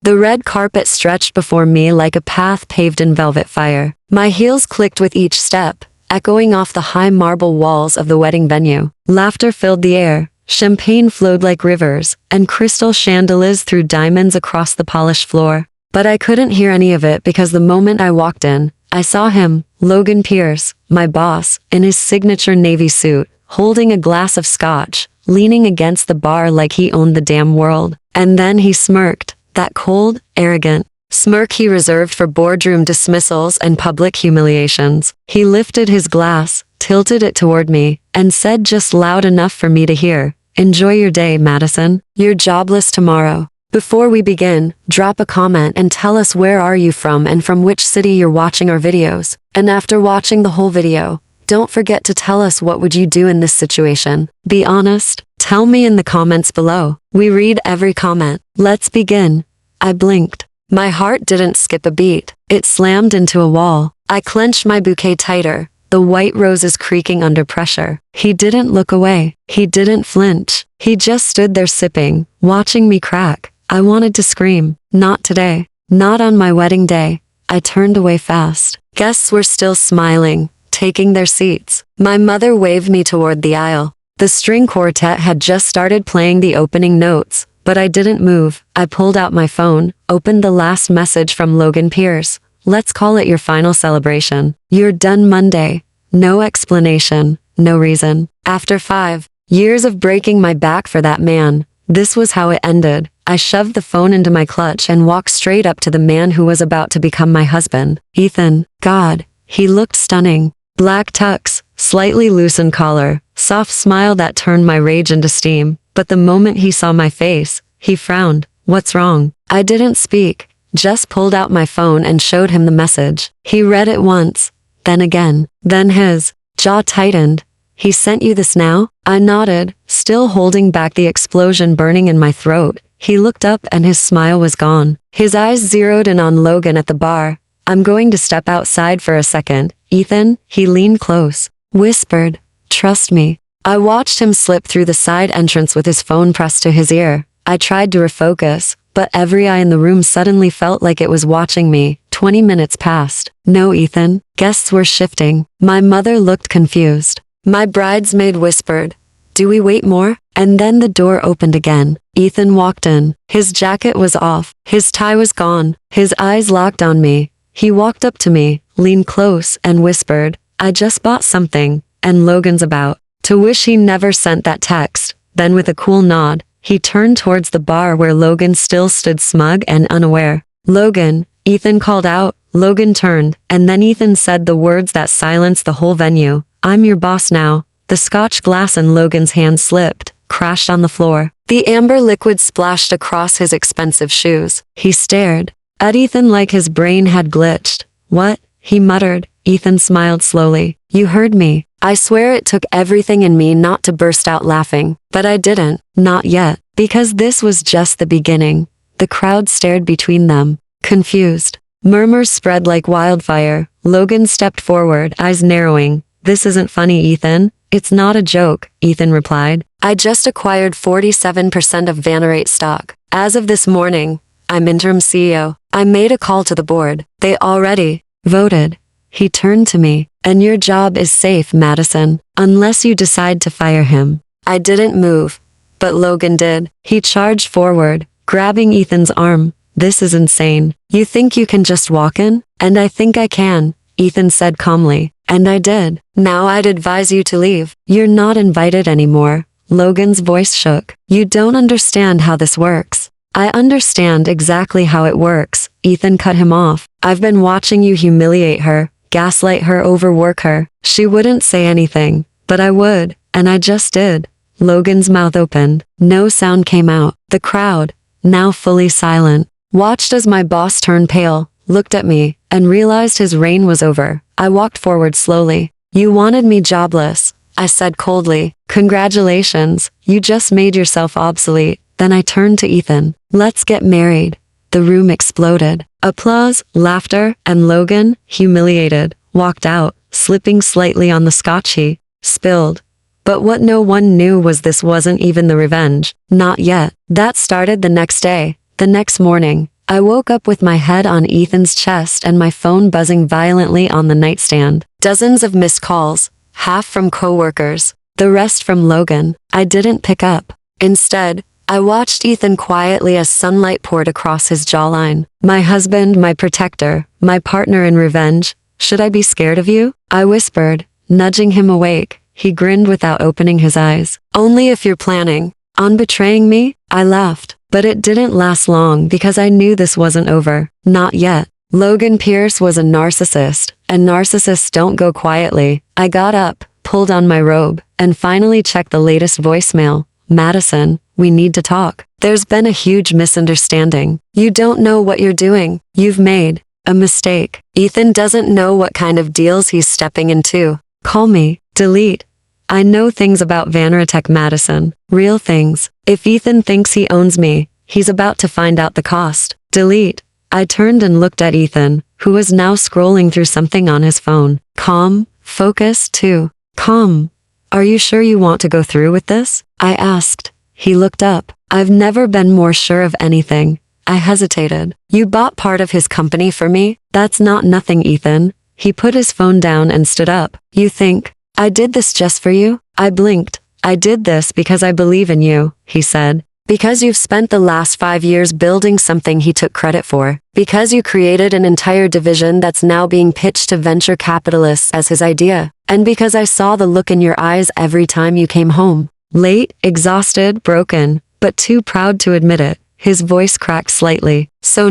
The red carpet stretched before me like a path paved in velvet fire. My heels clicked with each step, echoing off the high marble walls of the wedding venue. Laughter filled the air, champagne flowed like rivers, and crystal chandeliers threw diamonds across the polished floor. But I couldn't hear any of it because the moment I walked in, I saw him, Logan Pierce, my boss, in his signature navy suit, holding a glass of scotch, leaning against the bar like he owned the damn world. And then he smirked, that cold, arrogant smirk he reserved for boardroom dismissals and public humiliations. He lifted his glass, tilted it toward me, and said just loud enough for me to hear, "Enjoy your day, Madison. You're jobless tomorrow. Before we begin, drop a comment and tell us where are you from and from which city you're watching our videos. And after watching the whole video, don't forget to tell us what would you do in this situation. Be honest. Tell me in the comments below. We read every comment. Let's begin." I blinked. My heart didn't skip a beat. It slammed into a wall. I clenched my bouquet tighter, the white roses creaking under pressure. He didn't look away. He didn't flinch. He just stood there sipping, watching me crack. I wanted to scream. Not today. Not on my wedding day. I turned away fast. Guests were still smiling, taking their seats. My mother waved me toward the aisle. The string quartet had just started playing the opening notes, but I didn't move. I pulled out my phone, opened the last message from Logan Pierce. "Let's call it your final celebration. You're done Monday." No explanation, no reason. After 5 years of breaking my back for that man, this was how it ended. I shoved the phone into my clutch and walked straight up to the man who was about to become my husband. Ethan. God, he looked stunning. Black tux, slightly loosened collar, soft smile that turned my rage into steam. But the moment he saw my face, he frowned. "What's wrong?" I didn't speak, just pulled out my phone and showed him the message. He read it once, then again, then his jaw tightened. "He sent you this now?" I nodded, still holding back the explosion burning in my throat. He looked up and his smile was gone. His eyes zeroed in on Logan at the bar. "I'm going to step outside for a second, Ethan." He leaned close, whispered, "Trust me." I watched him slip through the side entrance with his phone pressed to his ear. I tried to refocus, but every eye in the room suddenly felt like it was watching me. 20 minutes passed. No Ethan. Guests were shifting. My mother looked confused. My bridesmaid whispered, "Do we wait more?" And then the door opened again. Ethan walked in. His jacket was off. His tie was gone. His eyes locked on me. He walked up to me, leaned close, and whispered, "I just bought something, and Logan's about to wish he never sent that text." Then with a cool nod, he turned towards the bar where Logan still stood smug and unaware. "Logan," Ethan called out. Logan turned, and then Ethan said the words that silenced the whole venue. "I'm your boss now." The scotch glass in Logan's hand slipped, crashed on the floor. The amber liquid splashed across his expensive shoes. He stared at Ethan like his brain had glitched. "What?" he muttered. Ethan smiled slowly. "You heard me." I swear it took everything in me not to burst out laughing, but I didn't. Not yet. Because this was just the beginning. The crowd stared between them, confused. Murmurs spread like wildfire. Logan stepped forward, eyes narrowing. "This isn't funny, Ethan." "It's not a joke," Ethan replied. "I just acquired 47% of Vanerate stock. As of this morning, I'm interim CEO. I made a call to the board. They already voted." He turned to me. "And your job is safe, Madison, unless you decide to fire him." I didn't move, but Logan did. He charged forward, grabbing Ethan's arm. "This is insane. You think you can just walk in?" "And I think I can," Ethan said calmly. "And I did. Now I'd advise you to leave. You're not invited anymore." Logan's voice shook. "You don't understand how this works." "I understand exactly how it works," Ethan cut him off. "I've been watching you humiliate her, gaslight her, overwork her. She wouldn't say anything, but I would, and I just did." Logan's mouth opened. No sound came out. The crowd, now fully silent, watched as my boss turned pale, looked at me, and realized his reign was over. I walked forward slowly. "You wanted me jobless," I said coldly. "Congratulations, you just made yourself obsolete." Then I turned to Ethan. "Let's get married." The room exploded. Applause, laughter, and Logan, humiliated, walked out, slipping slightly on the scotch he spilled. But what no one knew was this wasn't even the revenge. Not yet. That started the next day, the next morning. I woke up with my head on Ethan's chest and my phone buzzing violently on the nightstand. Dozens of missed calls, half from coworkers, the rest from Logan. I didn't pick up. Instead, I watched Ethan quietly as sunlight poured across his jawline. My husband, my protector, my partner in revenge. Should I be scared of you? I whispered, nudging him awake. He grinned without opening his eyes. Only if you're planning on betraying me? I laughed. But it didn't last long because I knew this wasn't over. Not yet. Logan Pierce was a narcissist, and narcissists don't go quietly. I got up, pulled on my robe, and finally checked the latest voicemail. Madison, we need to talk. There's been a huge misunderstanding. You don't know what you're doing. You've made a mistake. Ethan doesn't know what kind of deals he's stepping into. Call me. Delete. I know things about Vanratech Madison. Real things. If Ethan thinks he owns me, he's about to find out the cost. Delete. I turned and looked at Ethan, who was now scrolling through something on his phone. Calm. Focus, too. Calm. Are you sure you want to go through with this? I asked. He looked up. I've never been more sure of anything. I hesitated. You bought part of his company for me? That's not nothing, Ethan. He put his phone down and stood up. You think I did this just for you? I blinked. I did this because I believe in you, he said. Because you've spent the last 5 years building something he took credit for. Because you created an entire division that's now being pitched to venture capitalists as his idea. And because I saw the look in your eyes every time you came home. Late, exhausted, broken, but too proud to admit it. His voice cracked slightly. So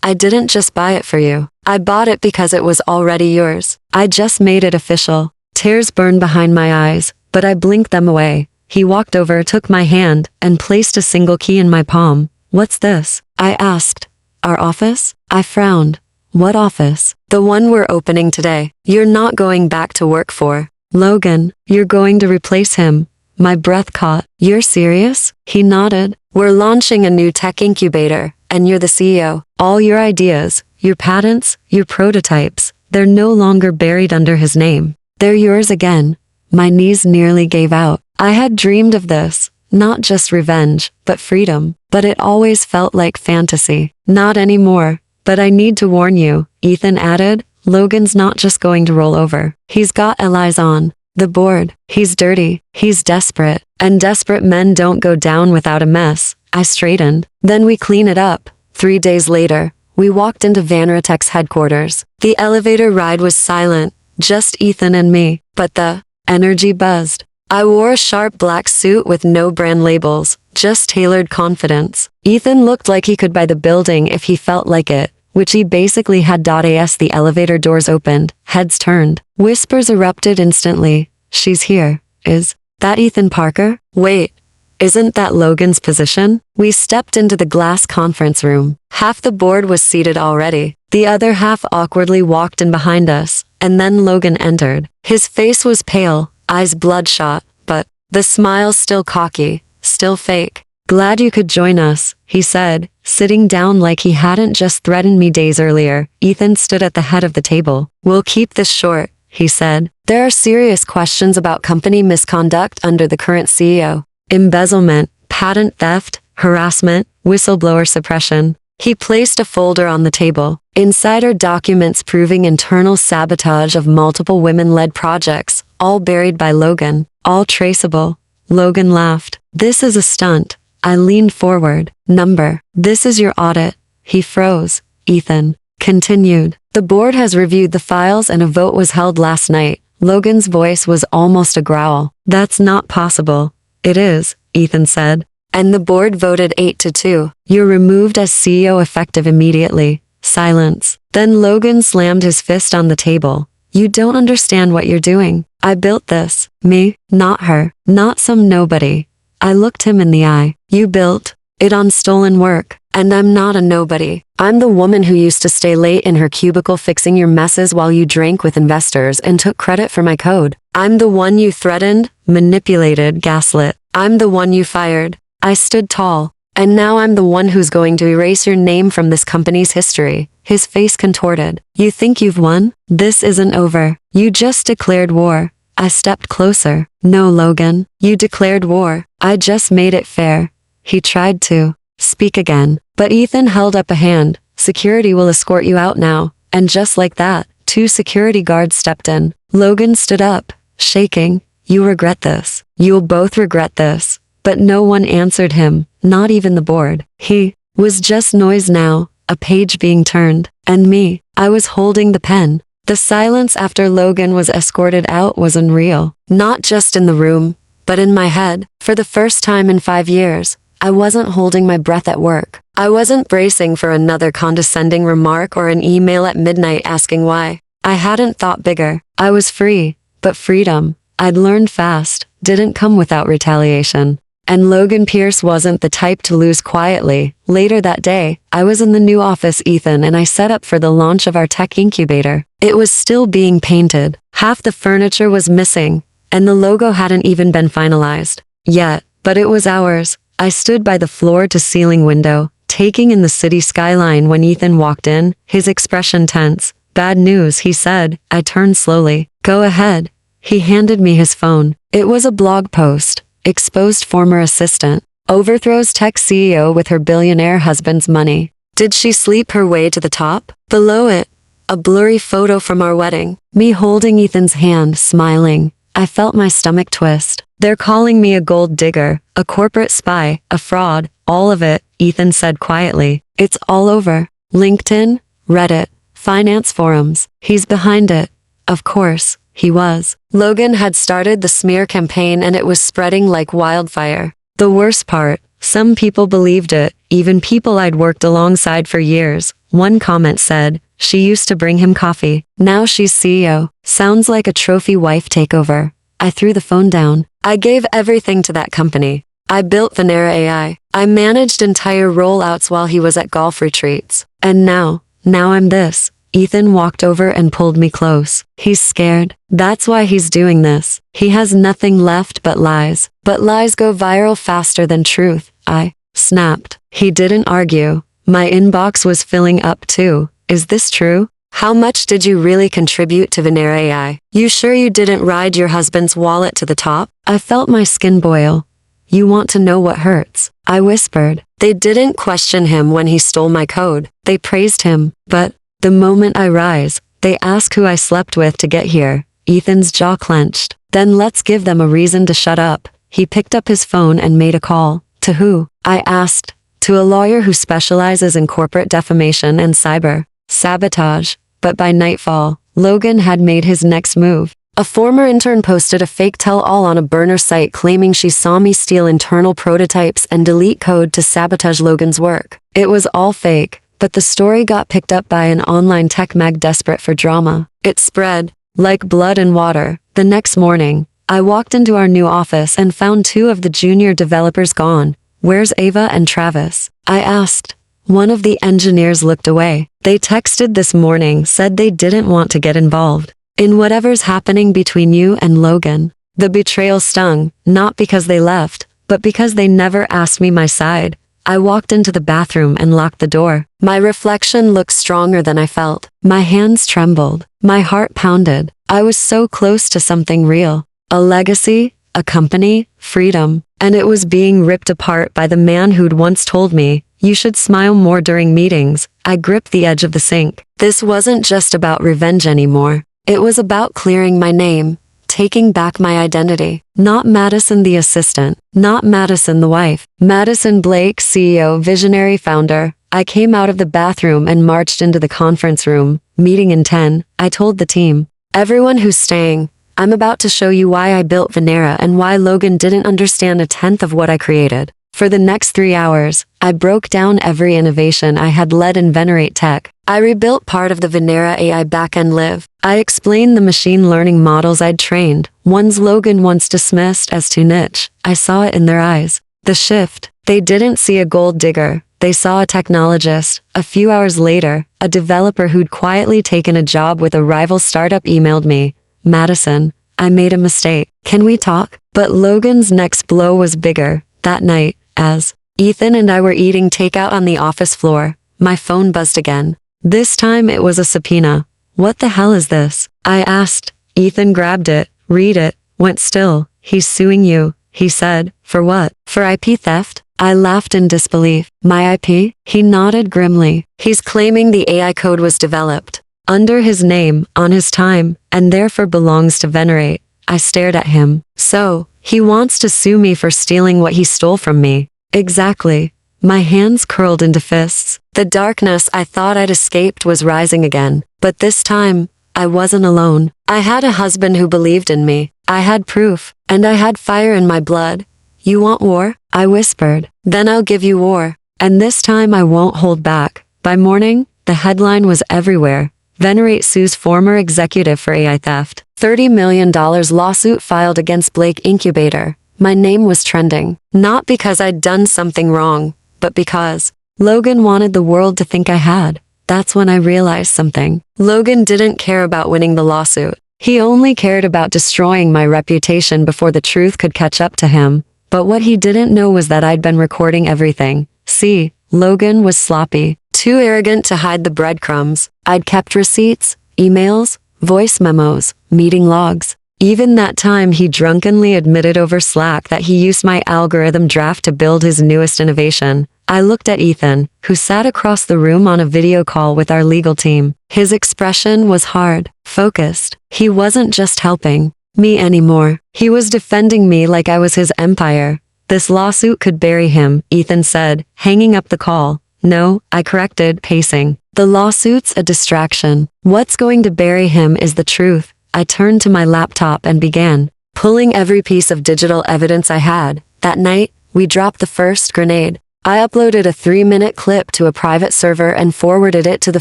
I didn't just buy it for you. I bought it because it was already yours. I just made it official. Tears burned behind my eyes, but I blinked them away. He walked over, took my hand, and placed a single key in my palm. What's this? I asked. Our office? I frowned. What office? The one we're opening today. You're not going back to work for Logan. You're going to replace him. My breath caught. You're serious? He nodded. We're launching a new tech incubator, and you're the CEO. All your ideas, your patents, your prototypes, they're no longer buried under his name. They're yours again. My knees nearly gave out. I had dreamed of this, not just revenge, but freedom. But it always felt like fantasy. Not anymore. But I need to warn you, Ethan added, Logan's not just going to roll over. He's got allies on the board. He's dirty. He's desperate. And desperate men don't go down without a mess. I straightened. Then we clean it up. 3 days later, we walked into Vanratech's headquarters. The elevator ride was silent, just Ethan and me, but the energy buzzed. I wore a sharp black suit with no brand labels, just tailored confidence. Ethan looked like he could buy the building if he felt like it, which he basically had. As the elevator doors opened, heads turned. Whispers erupted instantly. She's here. Is that Ethan Parker? Wait, isn't that Logan's position? We stepped into the glass conference room. Half the board was seated already. The other half awkwardly walked in behind us, and then Logan entered. His face was pale, eyes bloodshot, but the smile still cocky, still fake. Glad you could join us, he said, sitting down like he hadn't just threatened me days earlier. Ethan stood at the head of the table. We'll keep this short, he said. There are serious questions about company misconduct under the current CEO. Embezzlement, patent theft, harassment, whistleblower suppression. He placed a folder on the table. Insider documents proving internal sabotage of multiple women-led projects, all buried by Logan, all traceable. Logan laughed. This is a stunt. I leaned forward. This is your audit. He froze. Ethan continued. The board has reviewed the files and a vote was held last night. Logan's voice was almost a growl. That's not possible. It is, Ethan said. And the board voted 8-2. You're removed as CEO effective immediately. Silence. Then Logan slammed his fist on the table. You don't understand what you're doing. I built this. Me, not her, not some nobody. I looked him in the eye. You built it on stolen work. And I'm not a nobody. I'm the woman who used to stay late in her cubicle fixing your messes while you drank with investors and took credit for my code. I'm the one you threatened, manipulated, gaslit. I'm the one you fired. I stood tall. And now I'm the one who's going to erase your name from this company's history. His face contorted. You think you've won? This isn't over. You just declared war. I stepped closer. No, Logan. You declared war. I just made it fair. He tried to speak again, But Ethan held up a hand. Security will escort you out now. And just like that, 2 security guards stepped in. Logan stood up, shaking. You regret this. You'll both regret this. But no one answered him, not even the board. He was just noise now, a page being turned. And me, I was holding the pen. The silence after Logan was escorted out was unreal. Not just in the room, but in my head. For the first time in 5 years, I wasn't holding my breath at work. I wasn't bracing for another condescending remark or an email at midnight asking why. I hadn't thought bigger. I was free, but freedom, I'd learned fast, didn't come without retaliation. And Logan Pierce wasn't the type to lose quietly. Later that day, I was in the new office Ethan and I set up for the launch of our tech incubator. It was still being painted. Half the furniture was missing, and the logo hadn't even been finalized yet, but it was ours. I stood by the floor-to-ceiling window, taking in the city skyline when Ethan walked in, his expression tense. Bad news, he said. I turned slowly. Go ahead. He handed me his phone. It was a blog post. Exposed former assistant. Overthrows tech CEO with her billionaire husband's money. Did she sleep her way to the top? Below it, a blurry photo from our wedding. Me holding Ethan's hand, smiling. I felt my stomach twist. They're calling me a gold digger, a corporate spy, a fraud, all of it, Ethan said quietly. It's all over. LinkedIn, Reddit, finance forums. He's behind it. Of course, he was. Logan had started the smear campaign and it was spreading like wildfire. The worst part, some people believed it, even people I'd worked alongside for years. One comment said, she used to bring him coffee. Now she's CEO. Sounds like a trophy wife takeover. I threw the phone down. I gave everything to that company. I built Venera AI. I managed entire rollouts while he was at golf retreats. And now I'm this. Ethan walked over and pulled me close. He's scared. That's why he's doing this. He has nothing left but lies. But lies go viral faster than truth. I snapped. He didn't argue. My inbox was filling up too. Is this true? How much did you really contribute to Venera AI? You sure you didn't ride your husband's wallet to the top? I felt my skin boil. You want to know what hurts? I whispered. They didn't question him when he stole my code. They praised him. But the moment I rise, they ask who I slept with to get here. Ethan's jaw clenched. Then let's give them a reason to shut up. He picked up his phone and made a call. To who? I asked. To a lawyer who specializes in corporate defamation and cyber sabotage. But by nightfall, Logan had made his next move. A former intern posted a fake tell-all on a burner site claiming she saw me steal internal prototypes and delete code to sabotage Logan's work. It was all fake, but the story got picked up by an online tech mag desperate for drama. It spread like blood and water. The next morning, I walked into our new office and found 2 of the junior developers gone. Where's Ava and Travis? I asked. One of the engineers looked away. They texted this morning, said they didn't want to get involved in whatever's happening between you and Logan. The betrayal stung, not because they left, but because they never asked me my side. I walked into the bathroom and locked the door. My reflection looked stronger than I felt. My hands trembled. My heart pounded. I was so close to something real. A legacy, a company, freedom. And it was being ripped apart by the man who'd once told me, you should smile more during meetings. I gripped the edge of the sink. This wasn't just about revenge anymore. It was about clearing my name, taking back my identity. Not Madison the assistant, not Madison the wife. Madison Blake, CEO, visionary founder. I came out of the bathroom and marched into the conference room. Meeting in 10, I told the team. Everyone who's staying, I'm about to show you why I built Venera and why Logan didn't understand 1/10 of what I created. For the next 3 hours, I broke down every innovation I had led in Venerate Tech. I rebuilt part of the Venera AI backend live. I explained the machine learning models I'd trained, ones Logan once dismissed as too niche. I saw it in their eyes. The shift. They didn't see a gold digger. They saw a technologist. A few hours later, a developer who'd quietly taken a job with a rival startup emailed me. Madison, I made a mistake. Can we talk? But Logan's next blow was bigger. That night, as Ethan and I were eating takeout on the office floor, my phone buzzed again. This time it was a subpoena. What the hell is this? I asked. Ethan grabbed it, read it, went still. He's suing you, he said. For what? For IP theft? I laughed in disbelief. My IP? He nodded grimly. He's claiming the AI code was developed under his name, on his time, and therefore belongs to Venerate. I stared at him. So, he wants to sue me for stealing what he stole from me. Exactly. My hands curled into fists. The darkness I thought I'd escaped was rising again. But this time, I wasn't alone. I had a husband who believed in me. I had proof. And I had fire in my blood. You want war? I whispered. Then I'll give you war. And this time I won't hold back. By morning, the headline was everywhere. Venerate sues former executive for AI theft. $30 million lawsuit filed against Blake Incubator. My name was trending. Not because I'd done something wrong, but because Logan wanted the world to think I had. That's when I realized something. Logan didn't care about winning the lawsuit. He only cared about destroying my reputation before the truth could catch up to him. But what he didn't know was that I'd been recording everything. See, Logan was sloppy, too arrogant to hide the breadcrumbs. I'd kept receipts, emails, voice memos, meeting logs. Even that time he drunkenly admitted over Slack that he used my algorithm draft to build his newest innovation. I looked at Ethan, who sat across the room on a video call with our legal team. His expression was hard, focused. He wasn't just helping me anymore. He was defending me like I was his empire. This lawsuit could bury him, Ethan said, hanging up the call. No, I corrected, pacing. The lawsuit's a distraction. What's going to bury him is the truth. I turned to my laptop and began pulling every piece of digital evidence I had. That night, we dropped the first grenade. I uploaded a 3-minute clip to a private server and forwarded it to The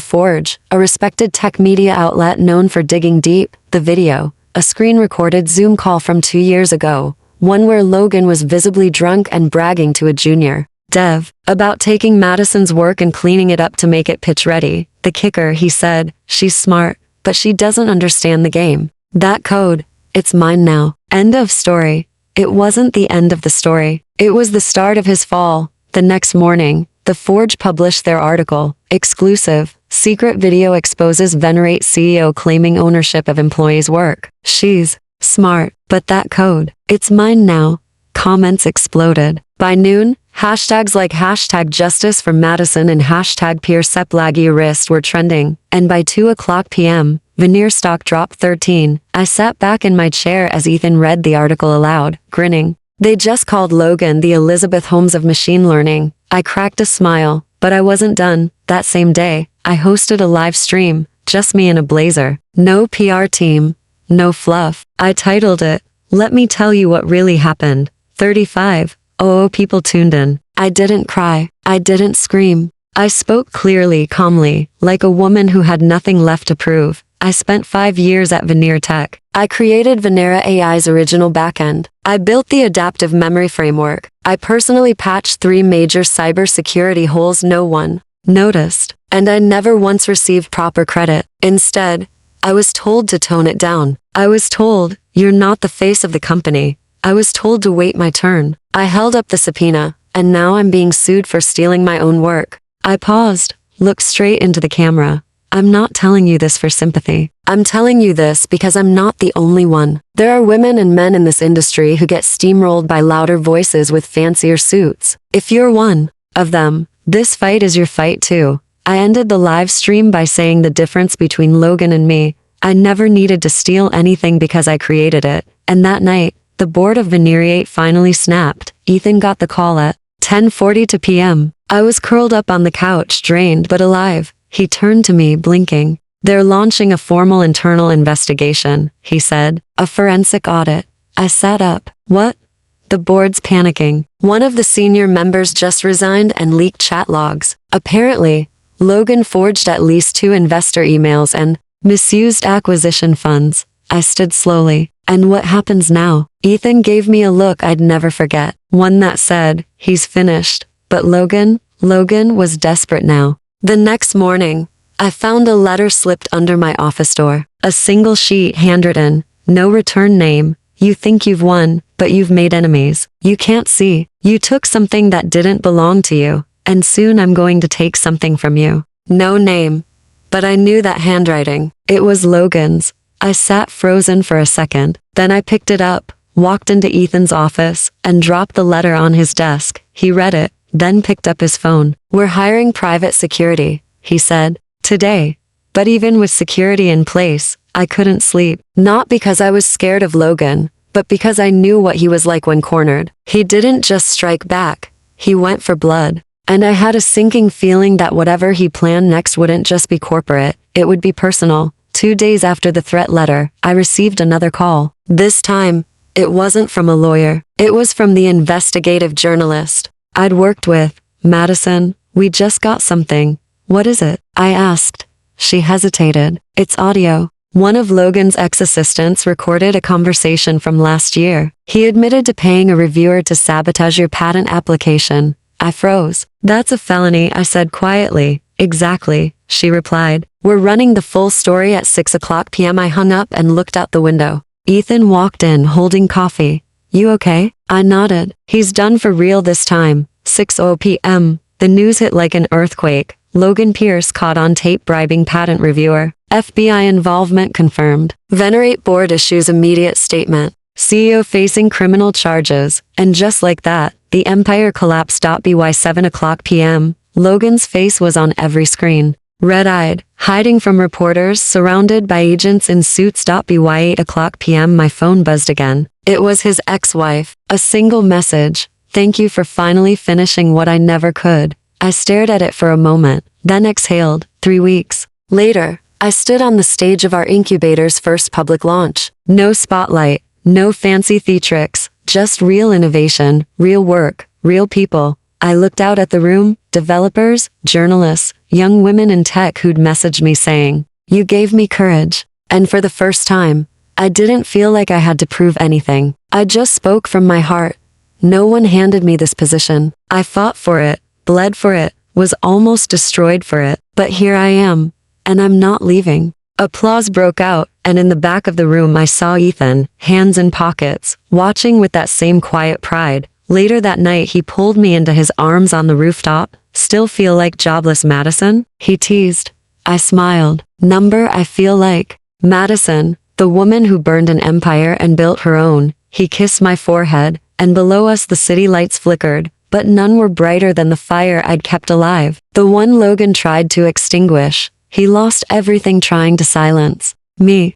Forge, a respected tech media outlet known for digging deep. The video, a screen-recorded Zoom call from 2 years ago, one where Logan was visibly drunk and bragging to a junior dev about taking Madison's work and cleaning it up to make it pitch-ready. The kicker, he said, she's smart, but she doesn't understand the game. That code, it's mine now. End of story. It wasn't the end of the story. It was the start of his fall. The next morning, The Forge published their article, Exclusive, Secret Video Exposes Venerate CEO Claiming Ownership of Employees' Work. She's smart, but that code, it's mine now. Comments exploded. By noon, hashtags like hashtag Justice for Madison and hashtag Pierre Seplagi Arrest were trending, and by 2:00 p.m., Veneer stock dropped 13. I sat back in my chair as Ethan read the article aloud, grinning. They just called Logan the Elizabeth Holmes of machine learning. I cracked a smile, but I wasn't done. That same day, I hosted a live stream, just me in a blazer. No PR team, no fluff. I titled it, Let Me Tell You What Really Happened. 35. Oh, people tuned in. I didn't cry. I didn't scream. I spoke clearly, calmly, like a woman who had nothing left to prove. I spent 5 years at Veneer Tech. I created Venera AI's original backend. I built the adaptive memory framework. I personally patched 3 major cybersecurity holes no one noticed. And I never once received proper credit. Instead, I was told to tone it down. I was told, you're not the face of the company. I was told to wait my turn. I held up the subpoena, and now I'm being sued for stealing my own work. I paused, looked straight into the camera. I'm not telling you this for sympathy. I'm telling you this because I'm not the only one. There are women and men in this industry who get steamrolled by louder voices with fancier suits. If you're one of them, this fight is your fight too. I ended the live stream by saying the difference between Logan and me. I never needed to steal anything because I created it. And that night, the board of Veneriate finally snapped. Ethan got the call at 10:42 p.m. I was curled up on the couch, drained but alive. He turned to me, blinking. They're launching a formal internal investigation, he said. A forensic audit. I sat up. What? The board's panicking. One of the senior members just resigned and leaked chat logs. Apparently, Logan forged at least 2 investor emails and misused acquisition funds. I stood slowly. And what happens now? Ethan gave me a look I'd never forget. One that said, he's finished. But Logan was desperate now. The next morning, I found a letter slipped under my office door. A single sheet handwritten, no return name. You think you've won, but you've made enemies. You can't see. You took something that didn't belong to you, and soon I'm going to take something from you. No name. But I knew that handwriting. It was Logan's. I sat frozen for a second. Then I picked it up, walked into Ethan's office, and dropped the letter on his desk. He read it, then picked up his phone. "We're hiring private security," he said. "Today." But even with security in place, I couldn't sleep. Not because I was scared of Logan, but because I knew what he was like when cornered. He didn't just strike back. He went for blood. And I had a sinking feeling that whatever he planned next wouldn't just be corporate, it would be personal. 2 days after the threat letter, I received another call. This time, it wasn't from a lawyer. It was from the investigative journalist I'd worked with. "Madison, we just got something." "What is it?" I asked. She hesitated. "It's audio." One of Logan's ex-assistants recorded a conversation from last year. He admitted to paying a reviewer to sabotage your patent application. I froze. "That's a felony," I said quietly. "Exactly," she replied. "We're running the full story at 6 p.m. I hung up and looked out the window. Ethan walked in holding coffee. "You okay?" I nodded. "He's done for real this time." 6:00 p.m. The news hit like an earthquake. Logan Pierce caught on tape bribing patent reviewer. FBI involvement confirmed. Venerate board issues immediate statement. CEO facing criminal charges. And just like that, the empire collapsed. By 7:00 p.m., Logan's face was on every screen. Red-eyed, hiding from reporters, surrounded by agents in suits. By 8:00 p.m. my phone buzzed again. It was his ex-wife. A single message. "Thank you for finally finishing what I never could." I stared at it for a moment, then exhaled. 3 weeks later, I stood on the stage of our incubator's first public launch. No spotlight, no fancy theatrics, just real innovation, real work, real people. I looked out at the room, developers, journalists, young women in tech who'd messaged me saying, "You gave me courage." And for the first time, I didn't feel like I had to prove anything. I just spoke from my heart. No one handed me this position. I fought for it, bled for it, was almost destroyed for it. But here I am, and I'm not leaving. Applause broke out, and in the back of the room I saw Ethan, hands in pockets, watching with that same quiet pride. Later that night he pulled me into his arms on the rooftop. "Still feel like jobless Madison?" he teased. I smiled. "Number I feel like Madison, the woman who burned an empire and built her own." He kissed my forehead, and below us the city lights flickered, but none were brighter than the fire I'd kept alive. The one Logan tried to extinguish. He lost everything trying to silence me.